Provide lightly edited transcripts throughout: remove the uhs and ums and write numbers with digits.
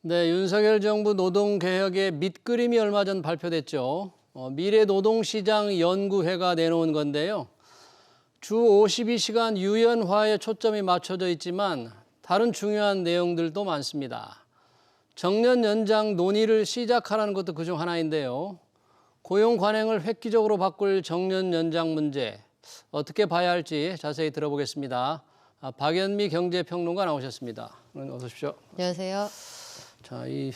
네, 윤석열 정부 노동개혁의 밑그림이 얼마 전 발표됐죠. 미래노동시장연구회가 내놓은 건데요. 주 52시간 유연화에 초점이 맞춰져 있지만 다른 중요한 내용들도 많습니다. 정년 연장 논의를 시작하라는 것도 그중 하나인데요. 고용 관행을 획기적으로 바꿀 정년 연장 문제 어떻게 봐야 할지 자세히 들어보겠습니다. 박연미 경제평론가 나오셨습니다. 어서 오십시오. 안녕하세요. 자, 이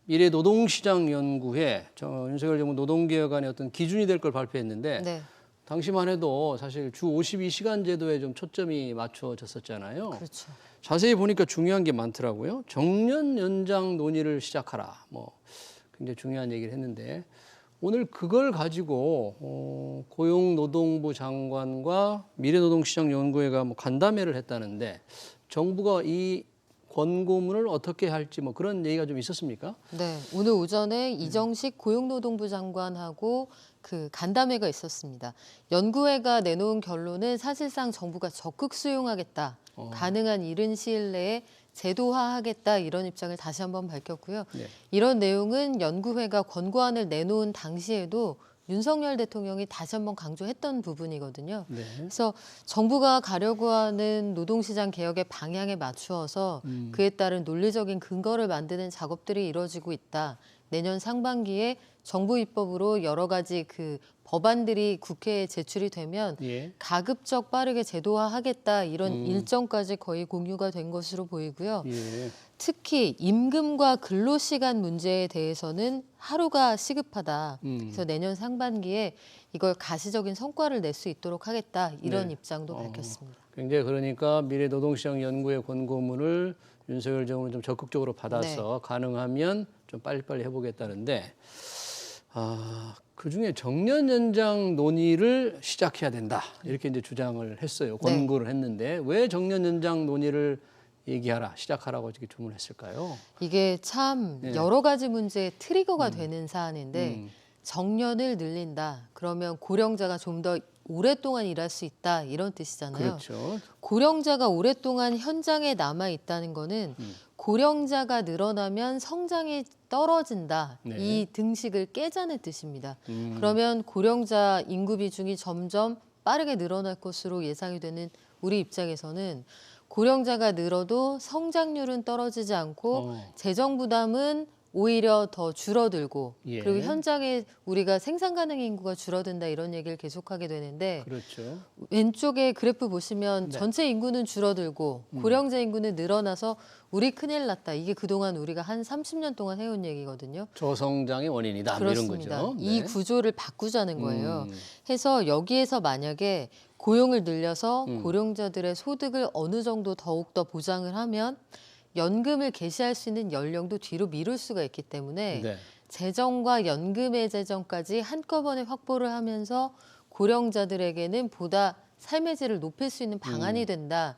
미래노동시장연구회 윤석열 정부 노동개혁안의 어떤 기준이 될 걸 발표했는데 네, 당시만 해도 사실 주 52시간 제도에 좀 초점이 맞춰졌었잖아요. 그렇죠. 자세히 보니까 중요한 게 많더라고요. 정년 연장 논의를 시작하라. 굉장히 중요한 얘기를 했는데 오늘 그걸 가지고 고용노동부 장관과 미래노동시장연구회가 간담회를 했다는데 정부가 이 권고문을 어떻게 할지 그런 얘기가 좀 있었습니까? 네, 오늘 오전에 이정식 고용노동부 장관하고 그 간담회가 있었습니다. 연구회가 내놓은 결론은 사실상 정부가 적극 수용하겠다. 가능한 이른 시일 내에 제도화하겠다 이런 입장을 다시 한번 밝혔고요. 네. 이런 내용은 연구회가 권고안을 내놓은 당시에도 윤석열 대통령이 다시 한번 강조했던 부분이거든요. 네. 그래서 정부가 가려고 하는 노동시장 개혁의 방향에 맞추어서 그에 따른 논리적인 근거를 만드는 작업들이 이루어지고 있다. 내년 상반기에 정부 입법으로 여러 가지 그 법안들이 국회에 제출이 되면 예. 가급적 빠르게 제도화하겠다 이런 일정까지 거의 공유가 된 것으로 보이고요. 예. 특히 임금과 근로시간 문제에 대해서는 하루가 시급하다. 그래서 내년 상반기에 이걸 가시적인 성과를 낼 수 있도록 하겠다. 이런 네. 입장도 밝혔습니다. 굉장히 그러니까 미래노동시장연구회 권고문을 윤석열 정부는 좀 적극적으로 받아서 가능하면 좀 빨리빨리 해보겠다는데 그중에 정년 연장 논의를 시작해야 된다. 이렇게 이제 주장을 했어요. 권고를 했는데 왜 정년 연장 논의를 얘기하라, 시작하라고 이렇게 주문했을까요? 이게 참 여러 가지 문제의 트리거가 되는 사안인데 정년을 늘린다. 그러면 고령자가 좀 더 오랫동안 일할 수 있다. 이런 뜻이잖아요. 그렇죠. 고령자가 오랫동안 현장에 남아 있다는 거는 고령자가 늘어나면 성장이 떨어진다. 네. 이 등식을 깨자는 뜻입니다. 그러면 고령자 인구 비중이 점점 빠르게 늘어날 것으로 예상이 되는 우리 입장에서는 고령자가 늘어도 성장률은 떨어지지 않고 재정 부담은 오히려 더 줄어들고 예. 그리고 현장에 우리가 생산 가능 인구가 줄어든다 이런 얘기를 계속하게 되는데 그렇죠. 왼쪽에 그래프 보시면 전체 인구는 줄어들고 고령자 인구는 늘어나서 우리 큰일 났다. 이게 그동안 우리가 한 30년 동안 해온 얘기거든요. 저성장의 원인이다. 그렇습니다. 이런 거죠. 이 구조를 바꾸자는 거예요. 해서 여기에서 만약에 고용을 늘려서 고령자들의 소득을 어느 정도 더욱더 보장을 하면 연금을 개시할 수 있는 연령도 뒤로 미룰 수가 있기 때문에 네. 재정과 연금의 재정까지 한꺼번에 확보를 하면서 고령자들에게는 보다 삶의 질을 높일 수 있는 방안이 된다.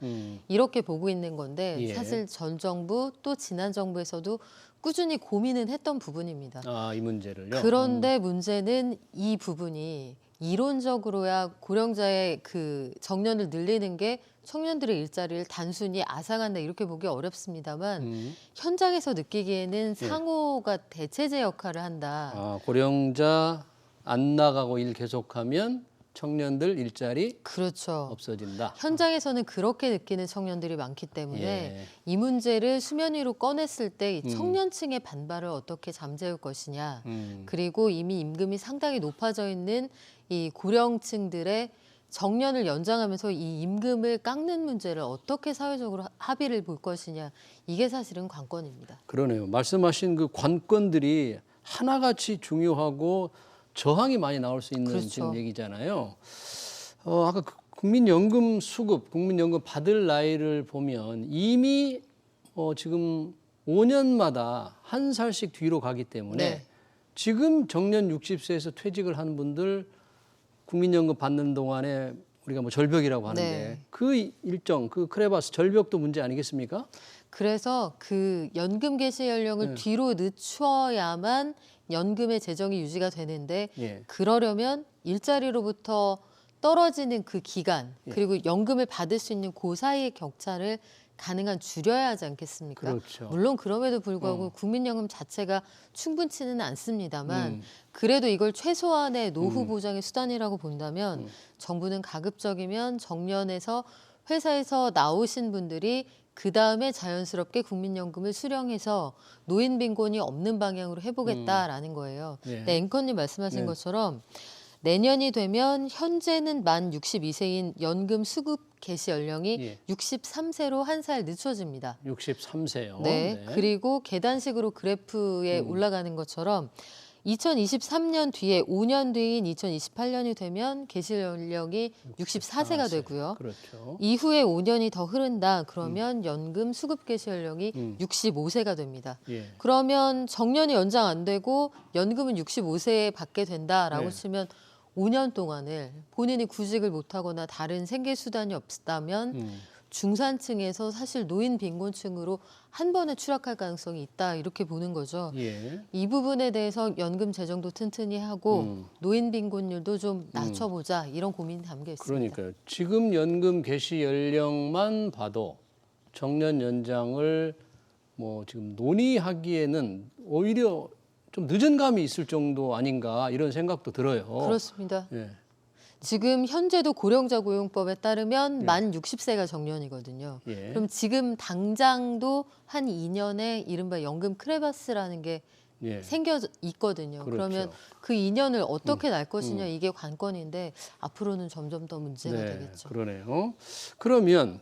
이렇게 보고 있는 건데 예. 사실 전 정부 또 지난 정부에서도 꾸준히 고민은 했던 부분입니다. 이 문제를요. 그런데 문제는 이 부분이 이론적으로야 고령자의 그 정년을 늘리는 게 청년들의 일자리를 단순히 앗아간다 이렇게 보기 어렵습니다만 현장에서 느끼기에는 상호가 대체제 역할을 한다. 고령자 안 나가고 일 계속하면 청년들 일자리 그렇죠. 없어진다. 현장에서는 그렇게 느끼는 청년들이 많기 때문에 예. 이 문제를 수면 위로 꺼냈을 때 이 청년층의 반발을 어떻게 잠재울 것이냐. 그리고 이미 임금이 상당히 높아져 있는 이 고령층들의 정년을 연장하면서 이 임금을 깎는 문제를 어떻게 사회적으로 합의를 볼 것이냐. 이게 사실은 관건입니다. 그러네요. 말씀하신 그 관건들이 하나같이 중요하고 저항이 많이 나올 수 있는 그렇죠. 지금 얘기잖아요. 아까 국민연금 수급, 국민연금 받을 나이를 보면 이미 지금 5년마다 한 살씩 뒤로 가기 때문에 지금 정년 60세에서 퇴직을 한 분들 국민연금 받는 동안에 우리가 절벽이라고 하는데 그 일정, 그 크레바스 절벽도 문제 아니겠습니까? 그래서 그 연금 개시 연령을 뒤로 늦춰야만 연금의 재정이 유지가 되는데 그러려면 일자리로부터 떨어지는 그 기간 그리고 연금을 받을 수 있는 그 사이의 격차를 가능한 줄여야 하지 않겠습니까? 그렇죠. 물론 그럼에도 불구하고 국민연금 자체가 충분치는 않습니다만 그래도 이걸 최소한의 노후 보장의 수단이라고 본다면 정부는 가급적이면 정년에서 회사에서 나오신 분들이 그 다음에 자연스럽게 국민연금을 수령해서 노인 빈곤이 없는 방향으로 해보겠다라는 거예요. 네. 네, 앵커님 말씀하신 네. 것처럼 내년이 되면 현재는 만 62세인 연금 수급 개시 연령이 예. 63세로 한 살 늦춰집니다. 63세요. 네. 그리고 계단식으로 그래프에 올라가는 것처럼 2023년 뒤에 5년 뒤인 2028년이 되면 개시 연령이 64세가 되고요. 그렇죠. 이후에 5년이 더 흐른다. 그러면 연금 수급 개시 연령이 65세가 됩니다. 예. 그러면 정년이 연장 안 되고 연금은 65세에 받게 된다라고 네. 치면 5년 동안을 본인이 구직을 못하거나 다른 생계 수단이 없다면 중산층에서 사실 노인 빈곤층으로 한 번에 추락할 가능성이 있다 이렇게 보는 거죠. 예. 이 부분에 대해서 연금 재정도 튼튼히 하고 노인 빈곤율도 좀 낮춰보자 이런 고민이 담겨 있습니다. 그러니까요. 지금 연금 개시 연령만 봐도 정년 연장을 뭐 지금 논의하기에는 오히려 좀 늦은 감이 있을 정도 아닌가 이런 생각도 들어요. 그렇습니다. 예. 지금 현재도 고령자 고용법에 따르면 만 60세가 정년이거든요. 예. 그럼 지금 당장도 한 2년에 이른바 연금 크레바스라는 게 예. 생겨 있거든요. 그렇죠. 그러면 그 2년을 어떻게 날 것이냐 이게 관건인데 앞으로는 점점 더 문제가 되겠죠. 그러네요. 그러면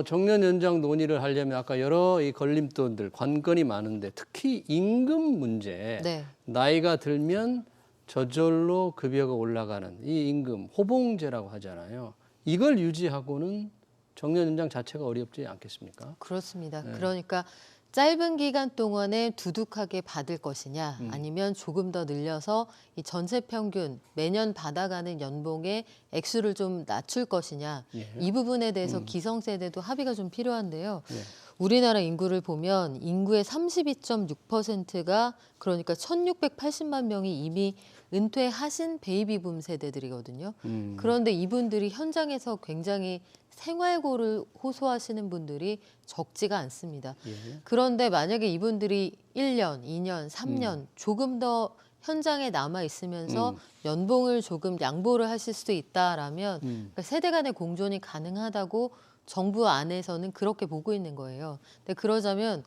정년 연장 논의를 하려면 아까 여러 이 걸림돌들 관건이 많은데 특히 임금 문제. 네. 나이가 들면 저절로 급여가 올라가는 이 임금 호봉제라고 하잖아요. 이걸 유지하고는 정년 연장 자체가 어렵지 않겠습니까? 그렇습니다. 네. 그러니까 짧은 기간 동안에 두둑하게 받을 것이냐 아니면 조금 더 늘려서 이 전체 평균 매년 받아가는 연봉의 액수를 좀 낮출 것이냐 예. 이 부분에 대해서 기성세대도 합의가 좀 필요한데요. 예. 우리나라 인구를 보면 인구의 32.6%가 그러니까 1,680만 명이 이미 은퇴하신 베이비붐 세대들이거든요. 그런데 이분들이 현장에서 굉장히 생활고를 호소하시는 분들이 적지가 않습니다. 예. 그런데 만약에 이분들이 1년, 2년, 3년 조금 더 현장에 남아 있으면서 연봉을 조금 양보를 하실 수도 있다라면 그러니까 세대 간의 공존이 가능하다고 정부 안에서는 그렇게 보고 있는 거예요. 근데 그러자면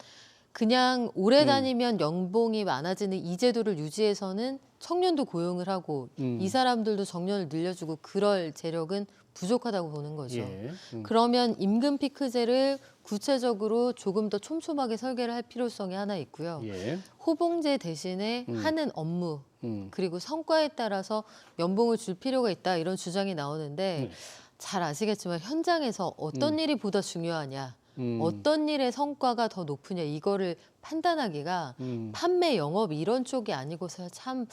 그냥 오래 다니면 연봉이 많아지는 이 제도를 유지해서는 청년도 고용을 하고 이 사람들도 정년을 늘려주고 그럴 재력은 부족하다고 보는 거죠. 예. 그러면 임금 피크제를 구체적으로 조금 더 촘촘하게 설계를 할 필요성이 하나 있고요. 예. 호봉제 대신에 하는 업무 그리고 성과에 따라서 연봉을 줄 필요가 있다 이런 주장이 나오는데 잘 아시겠지만 현장에서 어떤 일이 보다 중요하냐 어떤 일의 성과가 더 높으냐 이거를 판단하기가 판매 영업 이런 쪽이 아니고서 참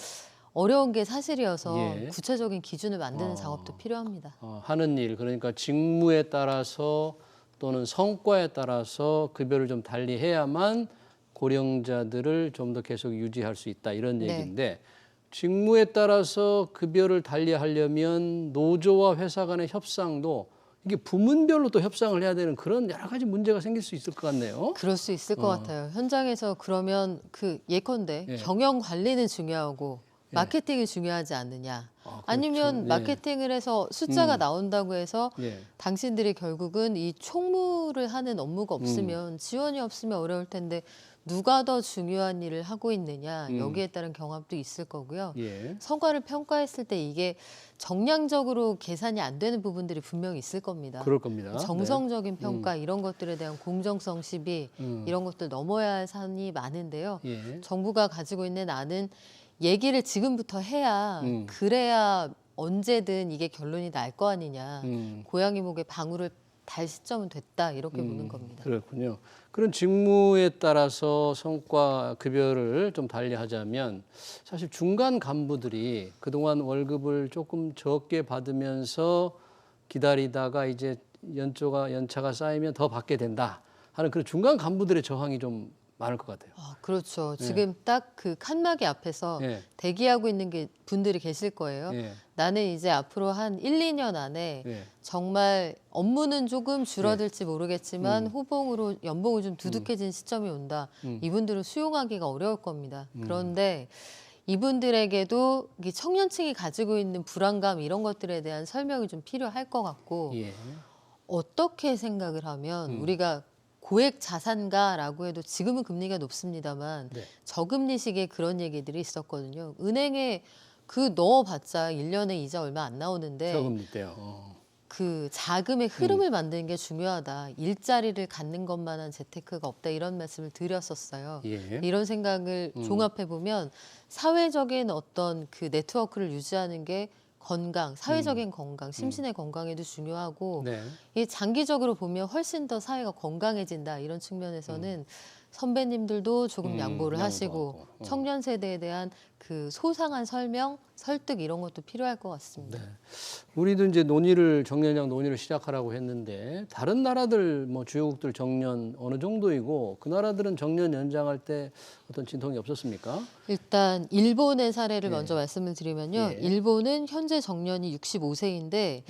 어려운 게 사실이어서 예. 구체적인 기준을 만드는 작업도 필요합니다. 하는 일 그러니까 직무에 따라서 또는 성과에 따라서 급여를 좀 달리해야만 고령자들을 좀 더 계속 유지할 수 있다 이런 네. 얘기인데 직무에 따라서 급여를 달리하려면 노조와 회사 간의 협상도 이게 부문별로 또 협상을 해야 되는 그런 여러 가지 문제가 생길 수 있을 것 같네요. 그럴 수 있을 것 같아요. 현장에서 그러면 그 예컨대 예. 경영 관리는 중요하고 마케팅이 중요하지 않느냐. 그렇죠. 아니면 예. 마케팅을 해서 숫자가 나온다고 해서 예. 당신들이 결국은 이 총무를 하는 업무가 없으면 지원이 없으면 어려울 텐데 누가 더 중요한 일을 하고 있느냐 여기에 따른 경합도 있을 거고요. 예. 성과를 평가했을 때 이게 정량적으로 계산이 안 되는 부분들이 분명히 있을 겁니다. 그럴 겁니다. 정성적인 평가 이런 것들에 대한 공정성 시비 이런 것들 넘어야 할 산이 많은데요. 예. 정부가 가지고 있는 안은 얘기를 지금부터 해야 그래야 언제든 이게 결론이 날 거 아니냐. 고양이 목에 방울을 달 시점은 됐다 이렇게 보는 겁니다. 그렇군요. 그런 직무에 따라서 성과 급여를 좀 달리하자면 사실 중간 간부들이 그동안 월급을 조금 적게 받으면서 기다리다가 이제 연차가 쌓이면 더 받게 된다 하는 그런 중간 간부들의 저항이 좀 많을 것 같아요. 아, 그렇죠. 지금 딱 그 칸막이 앞에서 예. 대기하고 있는 분들이 계실 거예요. 예. 나는 이제 앞으로 한 1, 2년 안에 예. 정말 업무는 조금 줄어들지 모르겠지만 호봉으로 연봉이 좀 두둑해진 시점이 온다. 이분들을 수용하기가 어려울 겁니다. 그런데 이분들에게도 이 청년층이 가지고 있는 불안감 이런 것들에 대한 설명이 좀 필요할 것 같고 예. 어떻게 생각을 하면 우리가 고액 자산가라고 해도 지금은 금리가 높습니다만 네. 저금리 시기에 그런 얘기들이 있었거든요. 은행에 그 넣어봤자 1년에 이자 얼마 안 나오는데 저금리 때요. 그 자금의 흐름을 만드는 게 중요하다. 일자리를 갖는 것만한 재테크가 없다. 이런 말씀을 드렸었어요. 예. 이런 생각을 종합해 보면 사회적인 어떤 그 네트워크를 유지하는 게 건강, 사회적인 건강, 심신의 건강에도 중요하고 네. 이 장기적으로 보면 훨씬 더 사회가 건강해진다. 이런 측면에서는 선배님들도 조금 양보를 하시고 양보하고. 청년 세대에 대한 그 소상한 설명, 설득 이런 것도 필요할 것 같습니다. 네. 우리도 이제 정년연장 논의를 시작하라고 했는데 다른 나라들 뭐 주요국들 정년 어느 정도이고 그 나라들은 정년 연장할 때 어떤 진통이 없었습니까? 일단 일본의 사례를 예. 먼저 말씀을 드리면요. 예. 일본은 현재 정년이 65세인데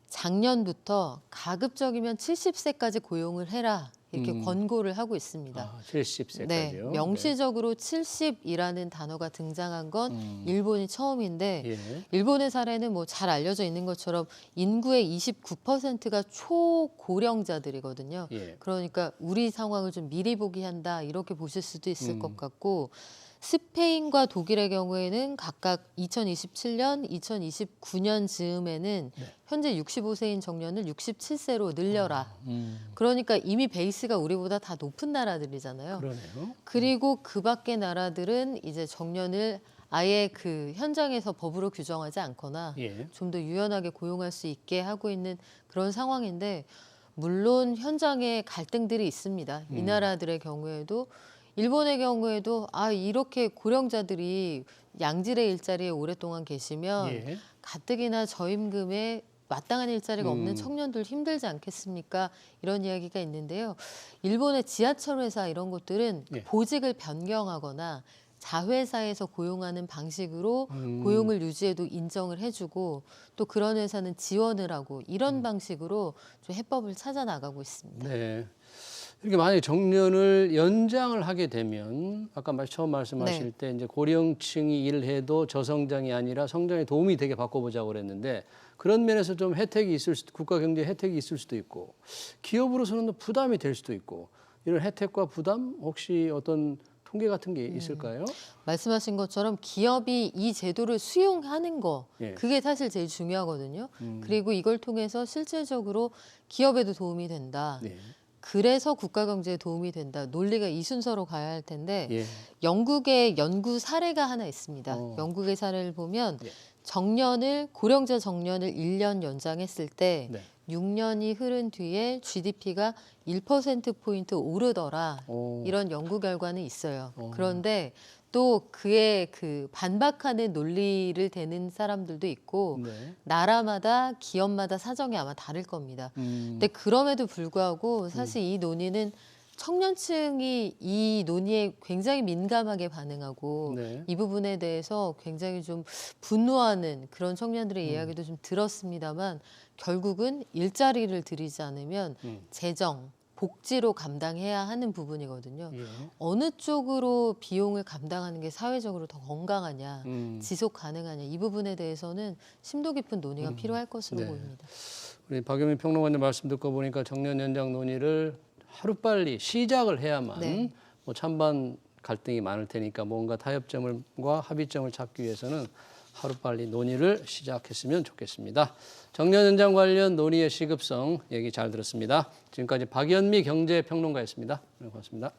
작년부터 가급적이면 70세까지 고용을 해라. 이렇게 권고를 하고 있습니다. 아, 70세까지요. 네, 명시적으로 70이라는 단어가 등장한 건 일본이 처음인데 예. 일본의 사례는 뭐 잘 알려져 있는 것처럼 인구의 29%가 초고령자들이거든요. 예. 그러니까 우리 상황을 좀 미리 보기 한다 이렇게 보실 수도 있을 것 같고 스페인과 독일의 경우에는 각각 2027년, 2029년 즈음에는 현재 65세인 정년을 67세로 늘려라. 그러니까 이미 베이스가 우리보다 다 높은 나라들이잖아요. 그러네요. 그리고 그 밖의 나라들은 이제 정년을 아예 그 현장에서 법으로 규정하지 않거나 예. 좀 더 유연하게 고용할 수 있게 하고 있는 그런 상황인데 물론 현장에 갈등들이 있습니다. 이 나라들의 경우에도 일본의 경우에도 아 이렇게 고령자들이 양질의 일자리에 오랫동안 계시면 예. 가뜩이나 저임금에 마땅한 일자리가 없는 청년들 힘들지 않겠습니까? 이런 이야기가 있는데요. 일본의 지하철 회사 이런 곳들은 예. 보직을 변경하거나 자회사에서 고용하는 방식으로 고용을 유지해도 인정을 해주고 또 그런 회사는 지원을 하고 이런 방식으로 좀 해법을 찾아 나가고 있습니다. 네. 이렇게 만약에 정년을 연장을 하게 되면 아까 처음 말씀하실 네. 때 이제 고령층이 일을 해도 저성장이 아니라 성장에 도움이 되게 바꿔보자고 그랬는데 그런 면에서 좀 혜택이 있을 수도 국가 경제 혜택이 있을 수도 있고 기업으로서는 또 부담이 될 수도 있고 이런 혜택과 부담 혹시 어떤 통계 같은 게 있을까요? 말씀하신 것처럼 기업이 이 제도를 수용하는 거 예. 그게 사실 제일 중요하거든요. 그리고 이걸 통해서 실질적으로 기업에도 도움이 된다. 네. 그래서 국가 경제에 도움이 된다. 논리가 이 순서로 가야 할 텐데 예. 영국의 연구 사례가 하나 있습니다. 영국의 사례를 보면 예. 고령자 정년을 1년 연장했을 때 네. 6년이 흐른 뒤에 GDP가 1%포인트 오르더라. 오. 이런 연구 결과는 있어요. 그런데 또 그에 그 반박하는 논리를 대는 사람들도 있고 네. 나라마다 기업마다 사정이 아마 다를 겁니다. 근데 그럼에도 불구하고 사실 이 논의는 청년층이 이 논의에 굉장히 민감하게 반응하고 네. 이 부분에 대해서 굉장히 좀 분노하는 그런 청년들의 이야기도 좀 들었습니다만 결국은 일자리를 들이지 않으면 재정, 복지로 감당해야 하는 부분이거든요. 예. 어느 쪽으로 비용을 감당하는 게 사회적으로 더 건강하냐, 지속 가능하냐 이 부분에 대해서는 심도 깊은 논의가 필요할 것으로 네. 보입니다. 우리 박유민 평론가님 말씀 듣고 보니까 정년 연장 논의를 하루빨리 시작을 해야만 네. 뭐 찬반 갈등이 많을 테니까 뭔가 타협점과 합의점을 찾기 위해서는 하루빨리 논의를 시작했으면 좋겠습니다. 정년 연장 관련 논의의 시급성 얘기 잘 들었습니다. 지금까지 박연미 경제평론가였습니다. 고맙습니다.